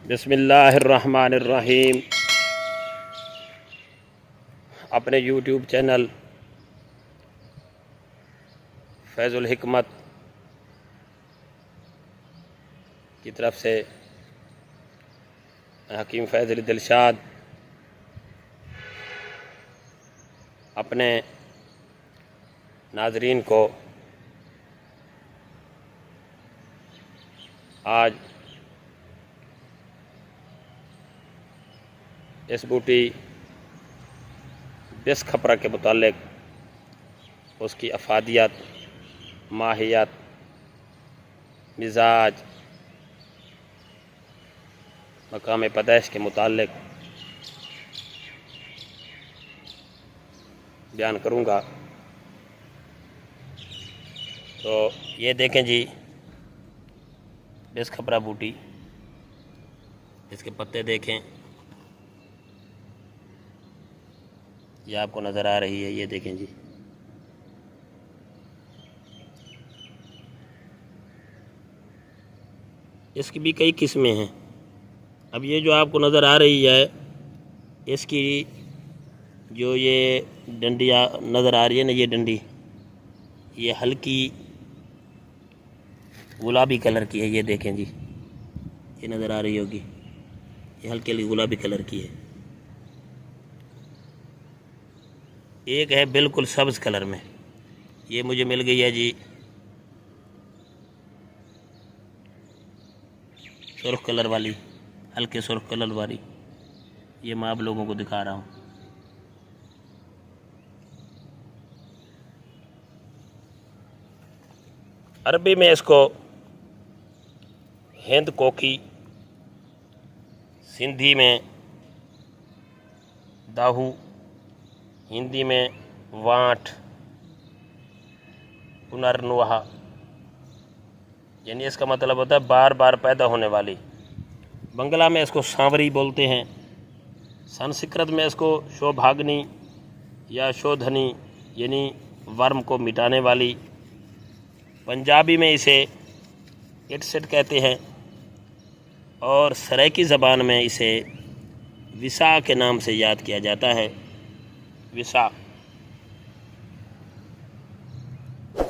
بسم اللہ الرحمن الرحیم۔ اپنے یوٹیوب چینل فیض الحکمت کی طرف سے حکیم فیض علی دلشاد اپنے ناظرین کو آج اس بوٹی بس کھپرا کے متعلق اس کی افادیت، ماہیت، مزاج، مقام پیدائش کے متعلق بیان کروں گا۔ تو یہ دیکھیں جی، بس کھپرا بوٹی، اس کے پتے دیکھیں، یہ آپ کو نظر آ رہی ہے، یہ دیکھیں جی۔ اس کی بھی کئی قسمیں ہیں۔ اب یہ جو آپ کو نظر آ رہی ہے، اس کی جو یہ ڈنڈیاں نظر آ رہی ہے نا، یہ ڈنڈی یہ ہلکی گلابی کلر کی ہے، یہ دیکھیں جی، یہ نظر آ رہی ہوگی، یہ ہلکی ہلکی گلابی کلر کی ہے۔ ایک ہے بالکل سبز کلر میں، یہ مجھے مل گئی ہے جی سرخ کلر والی، ہلکے سرخ کلر والی، یہ میں آپ لوگوں کو دکھا رہا ہوں۔ عربی میں اس کو ہند کوکی، سندھی میں داہو، ہندی میں وانٹ، پنرنوہا، یعنی اس کا مطلب ہوتا ہے بار بار پیدا ہونے والی۔ بنگلہ میں اس کو سانوری بولتے ہیں، سنسکرت میں اس کو شوبھاگنی یا شودھنی یعنی ورم کو مٹانے والی، پنجابی میں اسے اٹسٹ کہتے ہیں، اور سرائکی زبان میں اسے وسا کے نام سے یاد کیا جاتا ہے۔ وسا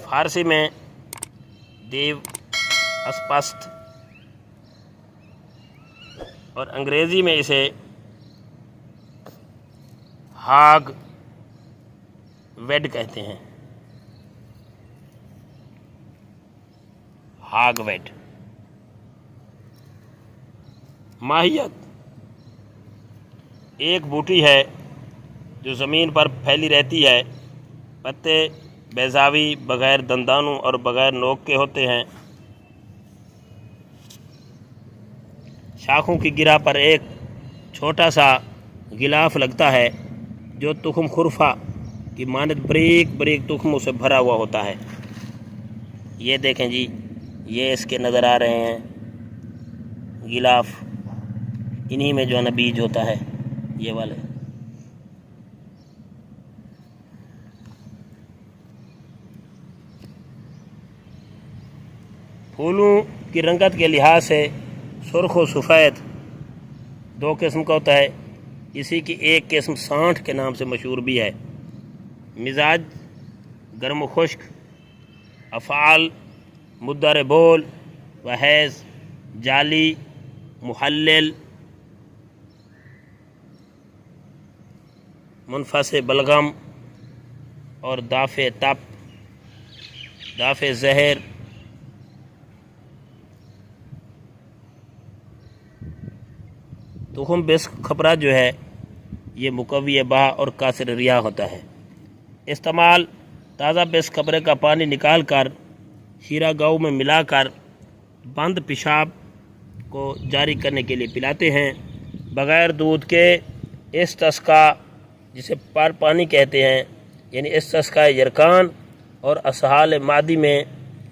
فارسی میں دیو اسپشت، اور انگریزی میں اسے ہاگ ویڈ کہتے ہیں، ہاگ ویڈ۔ ماہیت ایک بوٹی ہے جو زمین پر پھیلی رہتی ہے، پتے بیضاوی، بغیر دندانوں اور بغیر نوک کے ہوتے ہیں۔ شاخوں کی گرہ پر ایک چھوٹا سا غلاف لگتا ہے جو تخم خرفہ کی مانند بریک بریک تخموں سے بھرا ہوا ہوتا ہے۔ یہ دیکھیں جی، یہ اس کے نظر آ رہے ہیں غلاف، انہی میں جو ہے نا بیج ہوتا ہے، یہ والے۔ پھولوں کی رنگت کے لحاظ سے سرخ و سفید دو قسم کا ہوتا ہے، اسی کی ایک قسم سانٹھ کے نام سے مشہور بھی ہے۔ مزاج گرم و خشک، افعال مدر بول و حیض، جالی، محلل، منفس بلغم اور دافع تپ، دافع زہر۔ تخم بس کھپرا جو ہے یہ مقوی بہا اور کاثر ریاح ہوتا ہے۔ استعمال تازہ بس کھپرے کا پانی نکال کر شیرہ گاؤں میں ملا کر بند پیشاب کو جاری کرنے کے لیے پلاتے ہیں۔ بغیر دودھ کے استسقا، جسے پار پانی کہتے ہیں، یعنی استسقاء یرکان اور اسہال مادی میں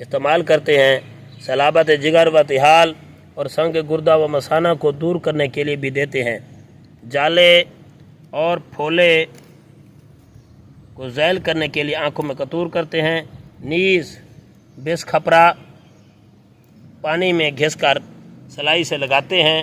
استعمال کرتے ہیں۔ صلابت جگر و طحال اور سنگ گردہ و مثانہ کو دور کرنے کے لیے بھی دیتے ہیں۔ جالے اور پھولے کو ذیل کرنے کے لیے آنکھوں میں قطور کرتے ہیں۔ نیز بس کھپرا پانی میں گھس کر سلائی سے لگاتے ہیں